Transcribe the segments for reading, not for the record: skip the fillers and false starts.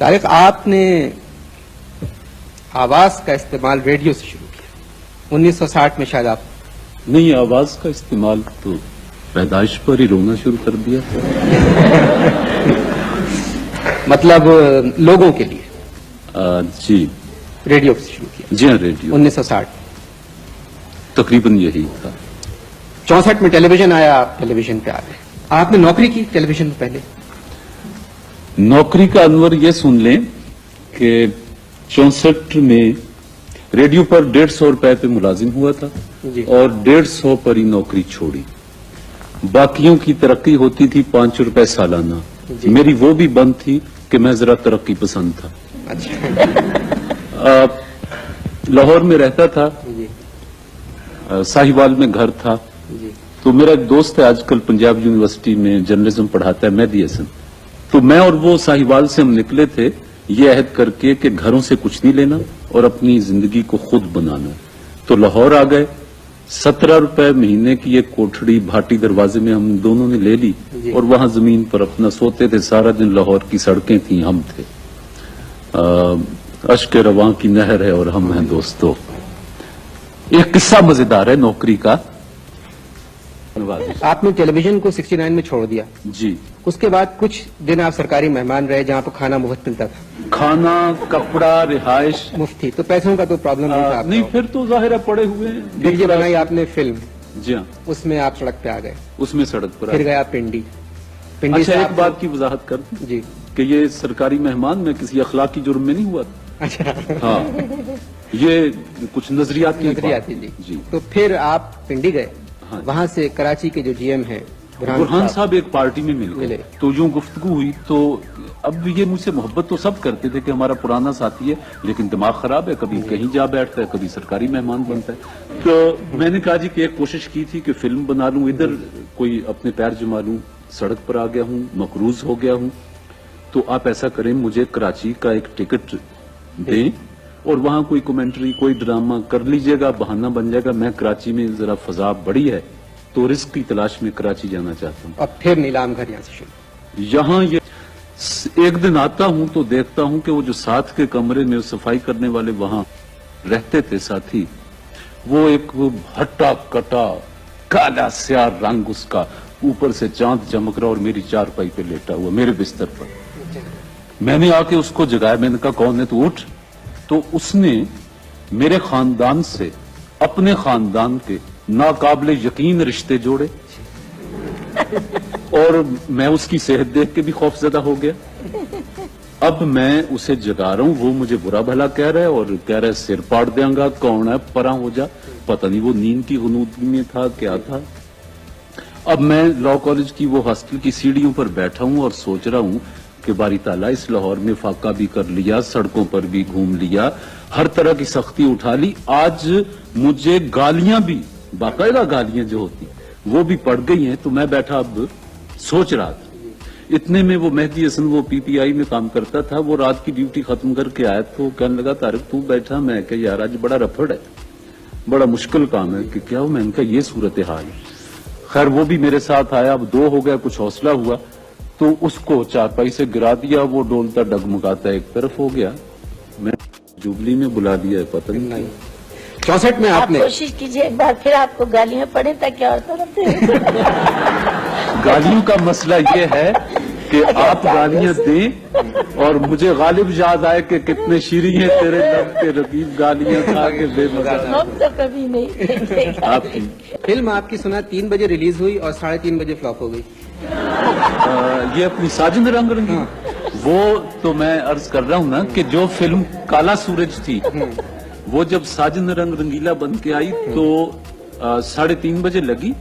طارق، آپ نے آواز کا استعمال ریڈیو سے شروع کیا 1960 میں شاید. آپ نہیں، آواز کا استعمال تو پیدائش پر ہی رونا شروع کر دیا تھا. مطلب لوگوں کے لیے؟ جی، ریڈیو سے شروع کیا. جی ہاں، ریڈیو 1960 تقریباً یہی تھا. 64 میں ٹیلی ویژن آیا، آپ ٹیلی ویژن پہ آ گئے. آپ نے نوکری کی ٹیلی ویژن میں پہلے؟ نوکری کا انور یہ سن لیں کہ 64 میں ریڈیو پر 150 روپے پہ ملازم ہوا تھا جی. اور 150 پر ہی نوکری چھوڑی. باقیوں کی ترقی ہوتی تھی 5 روپے سالانہ. جی. میری وہ بھی بند تھی کہ میں ذرا ترقی پسند تھا. اچھا. لاہور میں رہتا تھا، جی ساہیوال میں گھر تھا. جی. تو میرا ایک دوست ہے، آج کل پنجاب یونیورسٹی میں جرنلزم پڑھاتا ہے، مہدی حسن. تو میں اور وہ ساہیوال سے ہم نکلے تھے یہ عہد کر کے کہ گھروں سے کچھ نہیں لینا اور اپنی زندگی کو خود بنانا. تو لاہور آ گئے. 17 روپے مہینے کی ایک کوٹھڑی بھاٹی دروازے میں ہم دونوں نے لے لی اور وہاں زمین پر اپنا سوتے تھے. سارا دن لاہور کی سڑکیں تھیں، ہم تھے. اشک رواں کی نہر ہے اور ہم ہیں دوستو. ایک قصہ مزیدار ہے نوکری کا. آپ نے ٹیلی ویژن کو 69 میں چھوڑ دیا. جی. اس کے بعد کچھ دن آپ سرکاری مہمان رہے جہاں پہ کھانا مفت ملتا تھا. کھانا، کپڑا، رہائش مفتی. تو پیسوں کا تو پرابلم نہیں تھا آپ نہیں. کو. پھر تو ظاہر ہے پڑے ہوئے ہیں. پھر یہ بنائی آپ نے فلم. جی ہاں، اس میں آپ سڑک پہ آ گئے. اس میں سڑک پر پھر گیا پنڈی. پنڈی اچھا، سے ایک آپ بات کی وضاحت کر دوں جی. کہ یہ سرکاری مہمان میں کسی اخلاقی جرم میں نہیں ہوا تھا. اچھا. ہاں، یہ کچھ نظریاتی نظریاتی. جی. تو پھر آپ پنڈی گئے. وہاں سے کراچی کے جو جی ایم ہیں برہان صاحب ایک پارٹی میں مل ملے. گئے. تو یوں گفتگو ہوئی. تو اب یہ مجھ سے محبت تو سب کرتے تھے کہ ہمارا پرانا ساتھی ہے، لیکن دماغ خراب ہے، کبھی کہیں جا بیٹھتا ہے، کبھی سرکاری مہمان بنتا ہے. تو میں نے کہا جی کہ ایک کوشش کی تھی کہ فلم بنا لوں، ادھر کوئی اپنے پیر جما لوں. سڑک پر آ گیا ہوں، مقروض ہو گیا ہوں. تو آپ ایسا کریں، مجھے کراچی کا ایک ٹکٹ دیں اور وہاں کوئی کمنٹری، کوئی ڈرامہ کر لیجئے گا، بہانہ بن جائے گا. میں کراچی میں ذرا فضا بڑی ہے تو رزق کی تلاش میں کراچی جانا چاہتا ہوں. اور پھر نیلام گھر یہاں سے شروع. یہاں یہ ایک دن آتا ہوں تو دیکھتا ہوں کہ وہ جو ساتھ کے کمرے میں صفائی کرنے والے وہاں رہتے تھے ساتھی، وہ ایک ہٹا کٹا کالا سیاہ رنگ اس کا، اوپر سے چاند چمک رہا اور میری چارپائی پہ لیٹا ہوا میرے بستر پر. میں نے آ کے اس کو جگایا. میں نے کہا کون ہے تو اٹھ. تو اس نے میرے خاندان سے اپنے خاندان کے ناقابل یقین رشتے جوڑے اور میں اس کی صحت دیکھ کے بھی خوفزدہ ہو گیا. اب میں اسے جگا رہا ہوں، وہ مجھے برا بھلا کہہ رہا ہے اور کہہ رہا ہے سر پاڑ دیں گا، کون ہے، پرا ہو جا. پتہ نہیں وہ نیند کی غنودگی میں تھا کیا تھا. اب میں لاء کالج کی وہ ہاسٹل کی سیڑھیوں پر بیٹھا ہوں اور سوچ رہا ہوں کہ باری تعالیٰ اس لاہور میں فاقہ بھی کر لیا، سڑکوں پر بھی گھوم لیا، ہر طرح کی سختی اٹھا لی. آج مجھے گالیاں بھی، باقاعدہ گالیاں جو ہوتی وہ بھی پڑ گئی ہیں. تو میں بیٹھا اب سوچ رہا تھا. اتنے میں وہ مہدی حسن، وہ پی ٹی آئی میں کام کرتا تھا، وہ رات کی ڈیوٹی ختم کر کے آیا تو کہنے لگا طارق تو بیٹھا. میں کہ یار آج بڑا رفڑ ہے، بڑا مشکل کام ہے. کہ کیا ہو؟ میں نے کہا یہ صورتحال ہے. خیر وہ بھی میرے ساتھ آیا. اب 2 ہو گیا، کچھ حوصلہ ہوا تو اس کو چارپائی سے گرا دیا. وہ ڈولتا ڈگمگاتا ایک طرف ہو گیا. میں جوبلی میں بلا دیا ہے، پتہ نہیں. 64 میں آپ نے کوشش کیجیے ایک بار پھر آپ کو گالیاں پڑیں تاکہ اور طرف دیں. گالیوں کا مسئلہ یہ ہے کہ آپ گالیاں دیں اور مجھے غالب یاد آئے کہ کتنے شیریں ہیں تیرے لب کے رقیب، گالیاں کھا کے بے مزہ. ہم تو کبھی نہیں. آپ کی فلم آپ کی سنا 3 بجے ریلیز ہوئی اور 3:30 بجے فلاپ ہو گئی. یہ اپنی ساجن رنگ رنگی، وہ تو میں عرض کر رہا ہوں نا کہ جو فلم کالا سورج تھی وہ جب ساجن رنگ رنگیلا بن کے آئی تو 3:30 بجے لگی،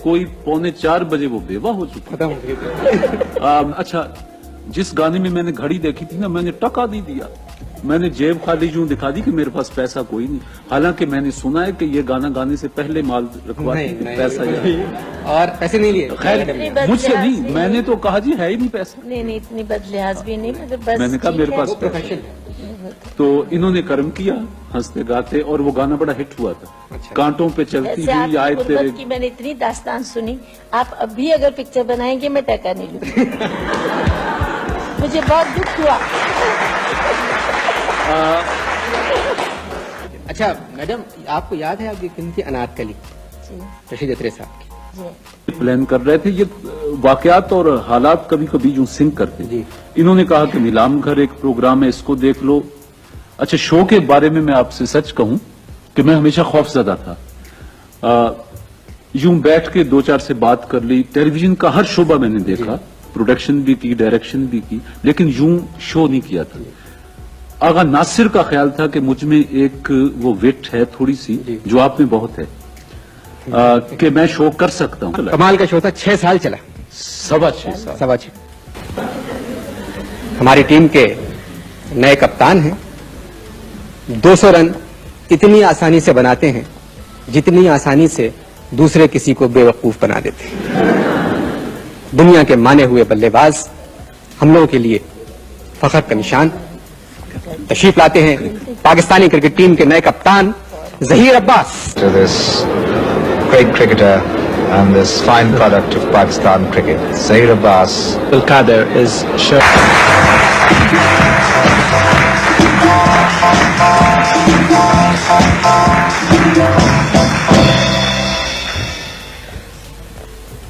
کوئی 3:45 بجے وہ بیوہ ہو چکی. اچھا، جس گانے میں نے گھڑی دیکھی تھی نا، میں نے ٹکا نہیں دیا. میں نے جیب خالی یوں دکھا دی کہ میرے پاس پیسہ کوئی نہیں. حالانکہ میں نے سنا ہے کہ یہ گانا گانے سے پہلے مال رکھواتے تھے، پیسہ اور پیسے نہیں لیے. خیر مجھ سے نہیں، میں نے تو کہا جی ہے ہی نہیں پیسہ. نہیں اتنی بد لحاظ بھی نہیں، مگر بس میں نے کہا میرے پاس پیسہ. تو انہوں نے کرم کیا، ہنستے گاتے، اور وہ گانا بڑا ہٹ ہوا تھا. کانٹوں پہ چلتی ہوئی آئے تیرے کی میں نے اتنی داستان سنی. آپ اب بھی اگر پکچر بنائیں گے میں ٹکا نہیں لوں. मुझे बहुत दुख हुआ। अच्छा मैडम, आपको याद है आपकी फिल्म थी अनारकली, जी रशीद अत्रे साहब की? जी प्लान कर रहे थे, ये वाकयात और हालात कभी कभी यूं सिंक करते जी। इन्होंने कहा कि नीलाम घर एक प्रोग्राम है, इसको देख लो। अच्छा, शो के बारे में मैं आपसे सच कहूं कि मैं हमेशा खौफजदा था। यूं बैठ के दो चार से बात कर ली, टेलीविजन का हर शोबा मैंने देखा, प्रोडक्शन भी की, डायरेक्शन भी की, लेकिन यूं शो नहीं किया था। आगा नासिर का ख्याल था कि मुझ में एक वो विट है थोड़ी सी, जो आप में बहुत है, कि मैं शो कर सकता हूं। कमाल का शो था, 6 साल चला, 6.25 साल। 6.25। हमारी टीम के नए कप्तान हैं, 200 रन इतनी आसानी से बनाते हैं जितनी आसानी से दूसरे किसी को बेवकूफ बना देते हैं। दुनिया के माने हुए बल्लेबाज, हम लोगों के लिए फख्र का निशान। तशरीफ लाते हैं पाकिस्तानी क्रिकेट टीम के नए कप्तान Zaheer Abbas. To this great cricketer and this fine product of Pakistan cricket, Zahir Abbas. Al-Qadir is sure.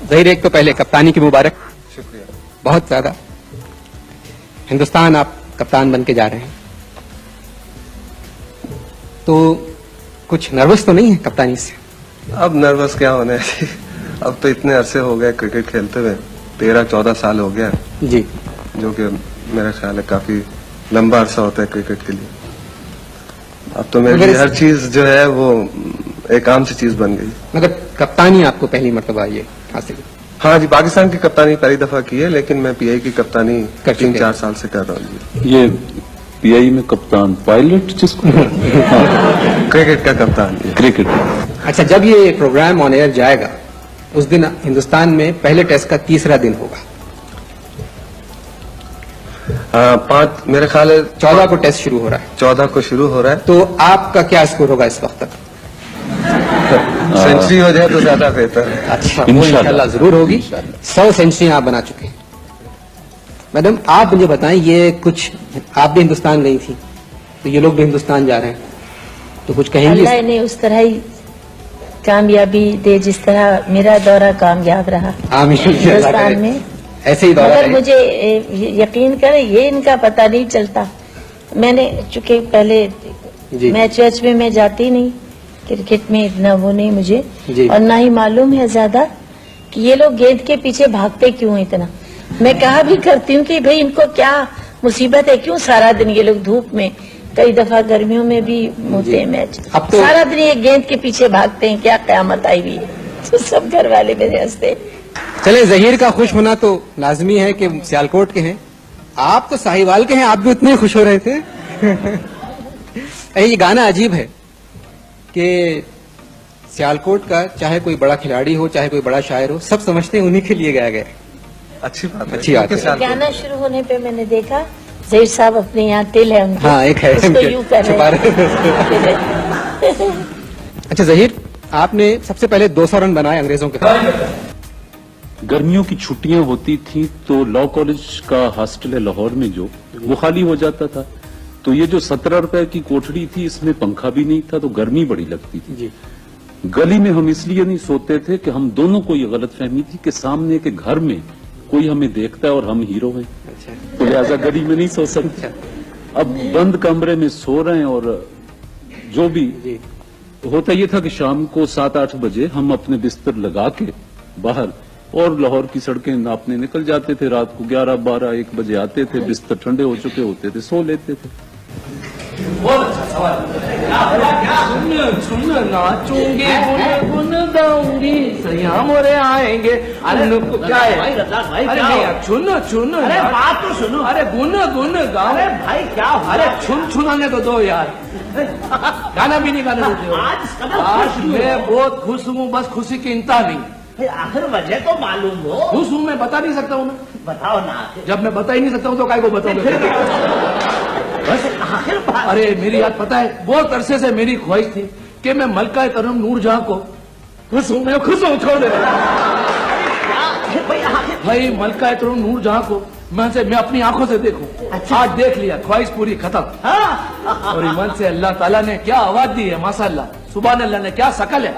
Zaheer, एक तो पहले कप्तानी की मुबारक, शुक्रिया बहुत ज्यादा। हिंदुस्तान आप कप्तान बन के जा रहे हैं, तो कुछ नर्वस तो नहीं है कप्तानी से? अब नर्वस क्या होना है अब तो इतने अरसे हो गए क्रिकेट खेलते हुए, 13-14 साल हो गया, जी, जो कि मेरा ख्याल है काफी लंबा अरसा होता है क्रिकेट के लिए। अब तो मेरे लिए हर चीज जो है वो एक आम सी चीज बन गई। मगर कप्तानी आपको पहली मरतबा ये हासिल? हाँ जी, पाकिस्तान की कप्तानी पहली दफा की है, लेकिन मैं पीआई की कप्तानी कर चुके हैं। 3-4 साल से कर रहा हूँ जी। ये पीआई में कप्तान, पायलट जिसको क्रिकेट का कप्तान जी। क्रिकेट। अच्छा, जब ये प्रोग्राम ऑन एयर जाएगा उस दिन हिंदुस्तान में पहले टेस्ट का 3रा दिन होगा। 5 मेरे ख्याल है 14 को टेस्ट शुरू हो रहा है, 14 को शुरू हो रहा है। तो आपका क्या स्कोर होगा इस वक्त तक? सेंचुरी हो जाए तो ज्यादा बेहतर है। अच्छा, वो इंशाल्लाह। इंशाल्लाह जरूर होगी। 100 सेंचुरियां आप बना चुके हैं। मैडम, आप मुझे बताएं, ये कुछ आप भी हिंदुस्तान गई थी, तो ये लोग भी हिंदुस्तान जा रहे हैं, तो कुछ कहेंगे? अल्लाह ने उस तरह ही कामयाबी दे जिस तरह मेरा दौरा कामयाब रहा आमीन। हिंदुस्तान में। ऐसे ही दौरा मगर रहे। मुझे यकीन करें, ये इनका पता नहीं चलता। मैंने चूंकि पहले जी। मैच में मैं जाती नहीं, क्रिकेट में इतना वो नहीं मुझे, जी। और ना ही मालूम है ज्यादा कि ये लोग गेंद के पीछे भागते क्यों इतना। मैं कहा भी करती हूँ कि भाई इनको क्या मुसीबत है, क्यों सारा दिन ये लोग धूप में, कई दफा गर्मियों में भी होते हैं मैच, अब तो- सारा दिन ये गेंद के पीछे भागते हैं, क्या कयामत आई हुई है। तो सब घर वाले मेरे हंसते। चले, जहीर का खुश होना तो लाजमी है कि सियालकोट के हैं, आप तो साहिवाल के हैं, आप भी उतने ही खुश हो रहे थे। ये गाना अजीब है कि सियालकोट का चाहे कोई बड़ा खिलाड़ी हो, चाहे कोई बड़ा शायर हो, सब समझते हैं उन्हीं के लिए गाया गया है। अच्छी बात है। अच्छी बात है। क्योंकि सियालकोट- गाना शुरू होने पे मैंने देखा जहीर साहब अपने यहाँ तिल है उनके, हाँ, एक है, उसको यूं कर छुपा रहे रहे। हैं। अच्छा जहीर, आपने सबसे पहले 200 रन बनाए अंग्रेजों के खिलाफ। गर्मियों की छुट्टियां होती थी तो लॉ कॉलेज का हॉस्टल है लाहौर में, जो वो खाली हो जाता था, तो ये जो 17 रुपए की कोठड़ी थी, इसमें पंखा भी नहीं था, तो गर्मी बड़ी लगती थी। जी, गली में हम इसलिए नहीं सोते थे कि हम दोनों को ये गलतफहमी थी कि सामने के घर में कोई हमें देखता है और हम हीरो हैं, अच्छा, तो लिहाजा गली में नहीं सो सकते। अब बंद कमरे में सो रहे हैं, और जो भी जी, होता ये था कि शाम को 7-8 बजे हम अपने बिस्तर लगा के बाहर और लाहौर की सड़कें नापने निकल जाते थे। रात को 11-12-1 बजे आते थे, बिस्तर ठंडे हो चुके होते थे, सो लेते थे। सुन नाचूंगी गुन गाऊंगी सयाम रे आएंगे। क्या है अरे नहीं यार, चुन अरे बात तो सुनो। अरे गुन गाओ। अरे भाई क्या, अरे छुनाने तो दो यार, गाना भी नहीं गाने देते हो। आज मैं बहुत खुश हूँ, बस खुशी की इंतहा नहीं। आखिर वजह तो मालूम हो। खुश हूँ मैं, बता नहीं सकता हूँ मैं। बताओ ना। जब मैं बता ही नहीं सकता हूँ तो काय को बताऊंगा। बस आखिर बात। अरे मेरी याद पता है, बहुत अरसे से मेरी ख्वाहिश थी कि मैं मलका करम नूरजहां को खुश हूँ, मैं खुश हूँ, छोड़ दे भाई आखिर भाई। मलका करम नूरजहां को मैं अपनी आंखों से देखूं। अच्छा। आज देख लिया, ख्वाहिश पूरी खत्म। हाँ और ईमान से अल्लाह ताला ने क्या आवाज दी है, माशाअल्लाह, सुभान अल्लाह ने क्या शकल है।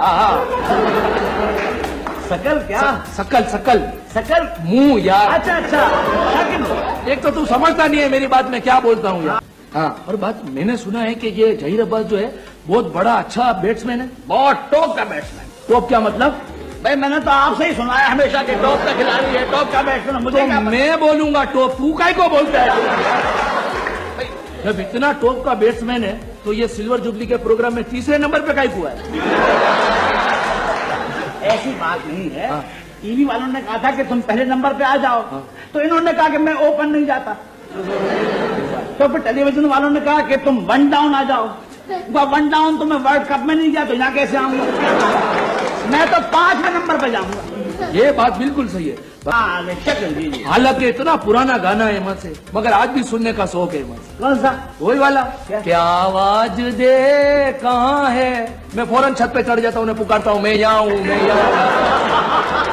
शकल क्या? शकल शकल शकल? मुंह यार। अच्छा शक्ल। एक तो तू समझता नहीं है मेरी बात, मैं क्या बोलता हूँ यार। हाँ, और बात मैंने सुना है कि ये जहीर अब्बास जो है बहुत बड़ा अच्छा बैट्समैन है। बहुत टॉप का बैट्समैन। टॉप क्या मतलब? भाई मैंने तो आपसे ही सुना है हमेशा कि टॉप का खिलाड़ी है, टॉप का बैट्समैन। मुझे तो क्या पता? मैं बोलूंगा टॉप, तू काय को बोलता है? जब इतना टॉप का बैट्समैन है तो ये सिल्वर जुबली के प्रोग्राम में तीसरे नंबर पे काय हुआ है? ऐसी बात नहीं है। हाँ। टीवी वालों ने कहा था कि तुम पहले नंबर पे आ जाओ, तो इन्होंने कहा कि मैं ओपन नहीं जाता। तो फिर टेलीविजन वालों ने कहा कि तुम वन डाउन आ जाओ। वन डाउन तो मैं वर्ल्ड कप में नहीं गया, तो यहाँ कैसे आऊंगा? मैं तो 5वें नंबर पे जाऊंगा। ये बात बिल्कुल सही है। हाँ शक्ल जी। हालांकि इतना पुराना गाना है इमाम से, मगर आज भी सुनने का शौक है इमाम से। कौन सा? वही वाला, क्या? क्या आवाज दे कहाँ है, मैं फौरन छत पे चढ़ जाता हूँ, उन्हें पुकारता हूँ, मैं यहाँ हूँ, मैं यहाँ।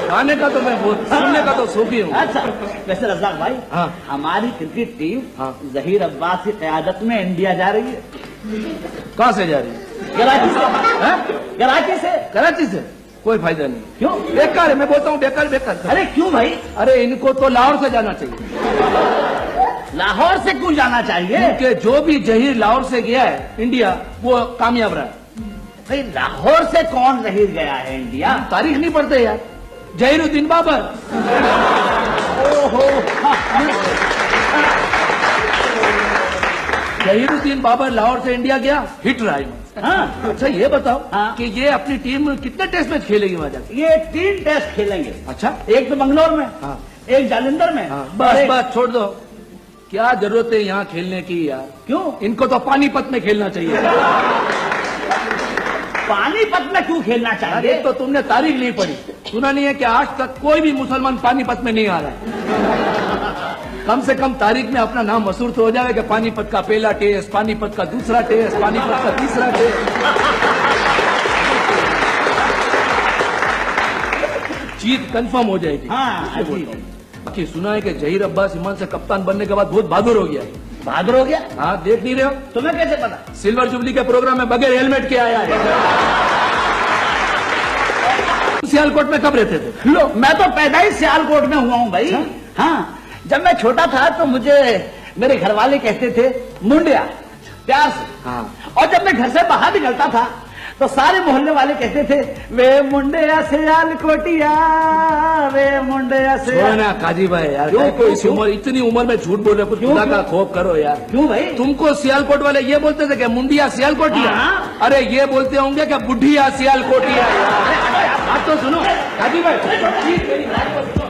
गाने का तो मैं बहुत, सुनने का तो शौकी हूँ। अच्छा वैसे रज़ाक भाई, हाँ। हमारी क्रिकेट टीम हाँ। जहीर अब्बास की क़यादत में इंडिया जा रही है। कहाँ से जा रही है? कराची से। हाँ? कराची से। कराची से? कोई फायदा नहीं। क्यों? बेकार है, मैं बोलता हूँ बेकार बेकार। अरे क्यों भाई? अरे इनको तो लाहौर से जाना चाहिए। लाहौर से क्यों जाना चाहिए? क्योंकि जो भी जहीर लाहौर से गया है इंडिया, वो कामयाब रहा है। भाई लाहौर से कौन जहीर गया है इंडिया? तारीख नहीं पढ़ते यार। जहीरुद्दीन बाबर। ओहो। जहीरुद्दीन बाबर लाहौर से इंडिया गया, हिट रहा है। हाँ। अच्छा ये बताओ हाँ। कि ये अपनी टीम कितने टेस्ट मैच खेलेगी वहां जाके? ये 3 टेस्ट खेलेंगे। अच्छा। एक तो बंगलोर में, हाँ। एक जालंधर में। हाँ, और बस एक- बस छोड़ दो, क्या जरूरत है यहाँ खेलने की यार? क्यों? इनको तो पानीपत में खेलना चाहिए। पानीपत में क्यों खेलना अरे चाहिए? तो तुमने तारीख नहीं पढ़ी, सुना नहीं है कि आज तक कोई भी मुसलमान पानीपत में नहीं आ रहा है? कम से कम तारीख में अपना नाम मशहूर तो हो जाए कि पानीपत का पहला टेस्ट, पानीपत का दूसरा टेस्ट, पानीपत का तीसरा टेस्ट। जीत कंफर्म हो जाएगी। हाँ, इसलिए जी। बोलता हूं। बाकी सुना है कि जहीर अब्बास ईमान से कप्तान बनने के बाद बहुत बहादुर हो गया है। बहादुर हो गया? हाँ, देख नहीं रहे हो? तुम्हें कैसे पता? सिल्वर जुबली के प्रोग्राम में बगैर हेलमेट के आया है। सियालकोट में कब रहते थे? लो मैं तो पैदा ही सियालकोट में हुआ हूँ भाई। हाँ, जब मैं छोटा था तो मुझे मेरे घर वाले कहते थे मुंडिया, प्यार से। हाँ। और जब मैं घर से बाहर निकलता था तो सारे मोहल्ले वाले कहते थे वे मुंडिया सियालकोटिया, वे मुंडिया छोड़ो सियाल। ना काजी भाई यार, क्यों? क्या कोई क्यों? उम्र, इतनी उम्र में झूठ बोल रहे हो, कुछ क्यों? खुदा का क्यों? खौफ करो यार। क्यों भाई? तुमको सियालकोट वाले ये बोलते थे कि मुंडिया सियालकोटिया? हाँ। अरे ये बोलते होंगे कि बुढ़िया सियालकोटिया। बात तो सुनो काजी भाई, प्लीज मेरी बात को